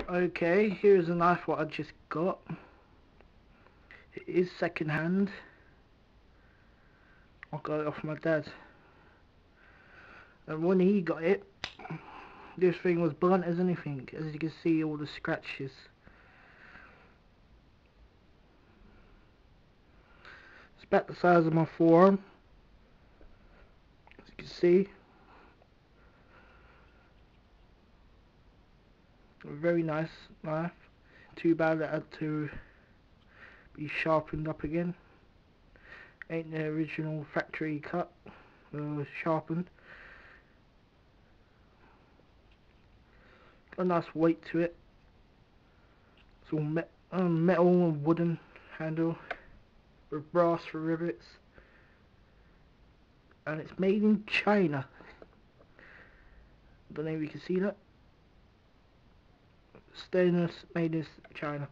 Okay, here's a knife what I just got. It is second hand. I got it off my dad. And when he got it, this thing was blunt as anything. As you can see, all the scratches. It's about the size of my forearm. As you can see. A very nice knife. Too bad it had to be sharpened up again. Ain't the original factory cut. Sharpened. Got a nice weight to it. It's all metal and wooden handle with brass for rivets, and it's made in China. Don't know if you can see that. Stainless, made in China.